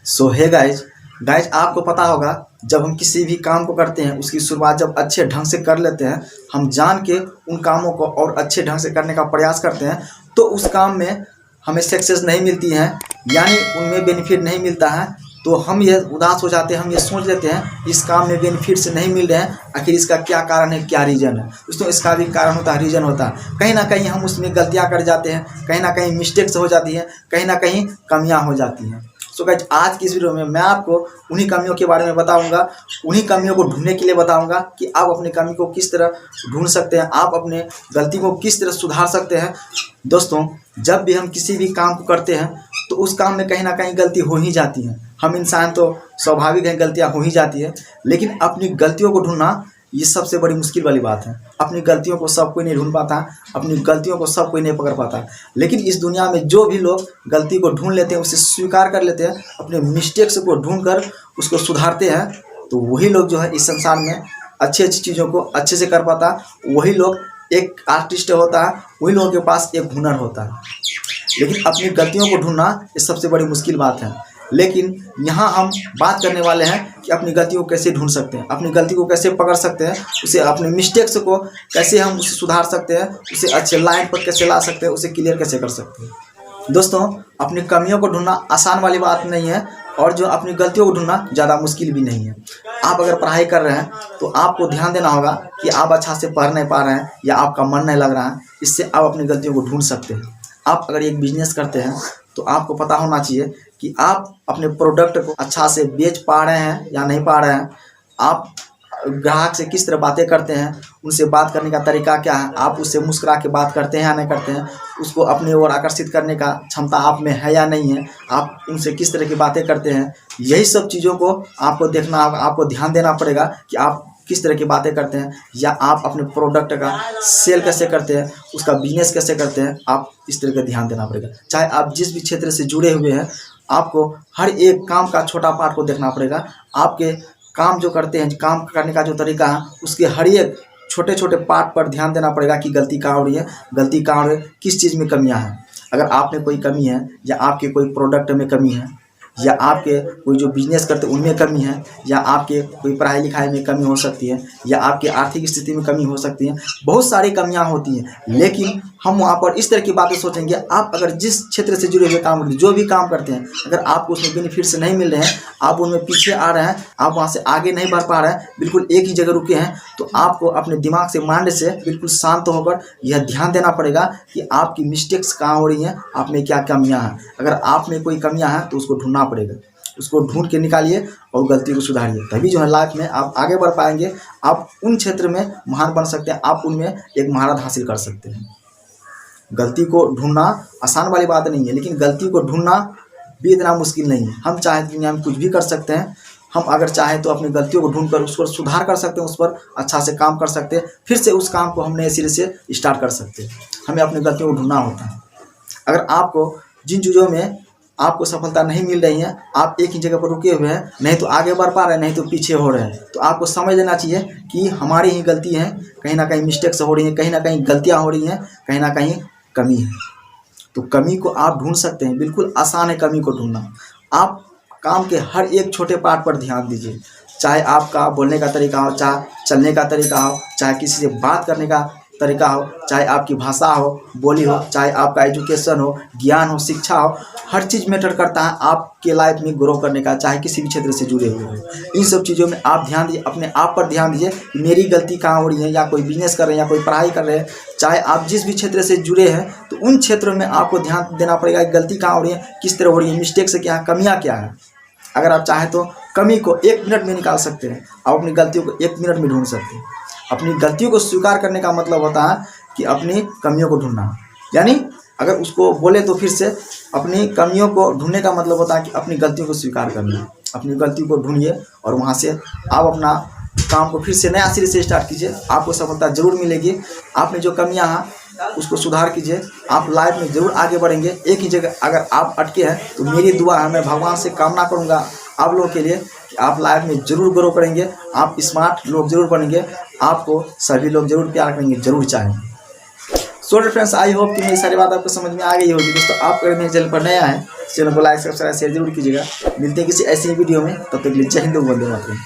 सो है गाइज आपको पता होगा, जब हम किसी भी काम को करते हैं उसकी शुरुआत जब अच्छे ढंग से कर लेते हैं, हम जान के उन कामों को और अच्छे ढंग से करने का प्रयास करते हैं, तो उस काम में हमें सक्सेस नहीं मिलती है, यानी उनमें बेनिफिट नहीं मिलता है, तो हम ये उदास हो जाते हैं। हम ये सोच लेते हैं इस काम में बेनिफिट्स नहीं मिल रहे हैं, आखिर इसका क्या कारण है, क्या रीज़न है। दोस्तों, इसका भी कारण होता है, रीज़न होता है। कहीं ना कहीं हम उसमें गलतियाँ कर जाते हैं, कहीं ना कहीं मिस्टेक्स हो जाती हैं, कहीं ना कहीं कमियाँ हो जाती हैं। सो गाइस, आज की इस वीडियो में मैं आपको उन्हीं कमियों के बारे में बताऊंगा, उन्हीं कमियों को ढूंढने के लिए बताऊंगा कि आप अपनी कमी को किस तरह ढूंढ सकते हैं, आप अपने गलती को किस तरह सुधार सकते हैं। दोस्तों, जब भी हम किसी भी काम को करते हैं तो उस काम में कहीं ना कहीं गलती हो ही जाती है। हम इंसान तो स्वाभाविक हैं, गलतियां हो ही जाती है, लेकिन अपनी गलतियों को ढूंढना ये सबसे बड़ी मुश्किल वाली बात है। अपनी गलतियों को सब कोई नहीं ढूंढ पाता, अपनी गलतियों को सब कोई नहीं पकड़ पाता, लेकिन इस दुनिया में जो भी लोग गलती को ढूंढ लेते हैं, उसे स्वीकार कर लेते हैं, अपने मिस्टेक्स को ढूंढ कर उसको सुधारते हैं, तो वही लोग जो है इस संसार में अच्छी अच्छी चीज़ों को अच्छे से कर पाता। वही लोग एक आर्टिस्ट होता है, वही लोगों के पास एक हुनर होता है। लेकिन अपनी गलतियों को ढूंढना ये सबसे बड़ी मुश्किल बात है। लेकिन यहाँ हम बात करने वाले हैं कि अपनी गलतियों को कैसे ढूंढ सकते हैं, अपनी गलती को कैसे पकड़ सकते हैं, उसे अपने मिस्टेक्स को कैसे हम उसे सुधार सकते हैं, उसे अच्छे लाइन पर कैसे ला सकते हैं, उसे क्लियर कैसे कर सकते हैं। दोस्तों, अपनी कमियों को ढूंढना आसान वाली बात नहीं है, और जो अपनी गलतियों को ढूंढना ज़्यादा मुश्किल भी नहीं है। आप अगर पढ़ाई कर रहे हैं तो आपको ध्यान देना होगा कि आप अच्छा से पढ़ नहीं पा रहे हैं या आपका मन नहीं लग रहा है, इससे आप अपनी गलतियों को ढूंढ सकते हैं। आप अगर एक बिजनेस करते हैं तो आपको पता होना चाहिए कि आप अपने प्रोडक्ट को अच्छा से बेच पा रहे हैं या नहीं पा रहे हैं। आप ग्राहक से किस तरह बातें करते हैं, उनसे बात करने का तरीका क्या है, आप उससे मुस्कुरा के बात करते हैं या नहीं करते हैं, उसको अपनी ओर आकर्षित करने का क्षमता आप में है या नहीं है, आप उनसे किस तरह की बातें करते हैं। यही सब चीज़ों को आपको देखना, आपको ध्यान देना पड़ेगा कि आप किस तरह की बातें करते हैं, या आप अपने प्रोडक्ट का सेल कैसे करते हैं, उसका बिजनेस कैसे करते हैं। आप इस तरह का ध्यान देना पड़ेगा। चाहे आप जिस भी क्षेत्र से जुड़े हुए हैं, आपको हर एक काम का छोटा पार्ट को देखना पड़ेगा। आपके काम जो करते हैं, काम करने का जो तरीका है, उसके हर एक छोटे छोटे पार्ट पर ध्यान देना पड़ेगा कि गलती कहाँ हो रही है, गलती कहाँ हो रही है, किस चीज़ में कमियां हैं। अगर आप में कोई कमी है, या आपके कोई प्रोडक्ट में कमी है, या आपके कोई जो बिजनेस करते हैं उनमें कमी है, या आपके कोई पढ़ाई लिखाई में कमी हो सकती है, या आपकी आर्थिक स्थिति में कमी हो सकती है, बहुत सारी कमियां होती हैं। लेकिन हम वहाँ पर इस तरह की बातें सोचेंगे। आप अगर जिस क्षेत्र से जुड़े हुए काम करते हैं, जो भी काम करते हैं, अगर आपको उसमें बेनिफिट्स नहीं मिल रहे हैं, आप उनमें पीछे आ रहे हैं, आप वहाँ से आगे नहीं बढ़ पा रहे हैं, बिल्कुल एक ही जगह रुके हैं, तो आपको अपने दिमाग से, माइंड से बिल्कुल शांत होकर यह ध्यान देना पड़ेगा कि आपकी मिस्टेक्स कहाँ हो रही हैं, आप में क्या कमियाँ हैं। अगर आप में कोई कमियाँ हैं तो उसको ढूंढना पड़ेगा, उसको ढूंढ के निकालिए और गलती को सुधारिए, तभी जो है लाइफ में आप आगे बढ़ पाएंगे। आप उन क्षेत्र में महान बन सकते हैं, आप उनमें एक महारत हासिल कर सकते हैं। गलती को ढूंढना आसान वाली बात नहीं है, लेकिन गलती को ढूंढना भी इतना मुश्किल नहीं है। हम चाहे दुनिया में कुछ भी कर सकते हैं। हम अगर चाहें तो अपनी गलतियों को ढूंढकर उस पर सुधार कर सकते हैं, उस पर अच्छा से काम कर सकते हैं, फिर से उस काम को हम नए सिरे से स्टार्ट कर सकते हैं। हमें अपनी गलतियों को ढूंढना होता है। अगर आपको जिन चीज़ों में आपको सफलता नहीं मिल रही है, आप एक ही जगह पर रुके हुए हैं, नहीं तो आगे बढ़ पा रहे हैं, नहीं तो पीछे हो रहे हैं, तो आपको समझ लेना चाहिए कि हमारी ही गलती है, कहीं ना कहीं मिस्टेक्स हो रही हैं, कहीं ना कहीं गलतियां हो रही हैं, कहीं ना कहीं कमी है। तो कमी को आप ढूंढ सकते हैं, बिल्कुल आसान है कमी को ढूंढना। आप काम के हर एक छोटे पार्ट पर ध्यान दीजिए, चाहे आपका बोलने का तरीका हो, चाहे चलने का तरीका हो, चाहे किसी से बात करने का तरीका हो, चाहे आपकी भाषा हो, बोली हो, चाहे आपका एजुकेशन हो, ज्ञान हो, शिक्षा हो, हर चीज़ मैटर करता है आपके लाइफ में ग्रो करने का, चाहे किसी भी क्षेत्र से जुड़े हुए हो। इन सब चीज़ों में आप ध्यान दीजिए, अपने आप पर ध्यान दीजिए कि मेरी गलती कहाँ हो रही है, या कोई बिजनेस कर रहे हैं, या कोई पढ़ाई कर रहे हैं, चाहे आप जिस भी क्षेत्र से जुड़े हैं, तो उन क्षेत्रों में आपको ध्यान देना पड़ेगा कि गलती कहाँ हो रही है, किस तरह हो रही है, मिस्टेक्स क्या है, कमियाँ क्या है। अगर आप चाहें तो कमी को 1 मिनट में निकाल सकते हैं, आप अपनी गलतियों को 1 मिनट में ढूंढ सकते हैं। अपनी गलतियों को स्वीकार करने का मतलब होता है कि अपनी कमियों को ढूंढना, यानी अगर उसको बोले तो फिर से अपनी कमियों को ढूंढने का मतलब होता है कि अपनी गलतियों को स्वीकार करना। अपनी गलती को ढूंढिए और वहाँ से आप अपना काम को फिर से नया सिरे से स्टार्ट कीजिए, आपको सफलता जरूर मिलेगी। आप में जो कमियां हैं उसको सुधार कीजिए, आप लाइफ में ज़रूर आगे बढ़ेंगे। एक ही जगह अगर आप अटके हैं तो मेरी दुआ है, मैं भगवान से कामना करूँगा आप लोगों के लिए कि आप लाइफ में ज़रूर ग्रो करेंगे, आप स्मार्ट लोग जरूर बनेंगे, आपको सभी लोग जरूर प्यार करेंगे, जरूर चाहेंगे। सो फ्रेंड्स, आई होप कि मेरी सारी बात आपको समझ में आ गई होगी। दोस्तों, आप अगर मेरे चैनल पर नया है चैनल को लाइक सब्सक्राइब शेयर जरूर कीजिएगा। मिलते हैं किसी ऐसी वीडियो में, तब तक के लिए जय हिंद, वंदे मातरम।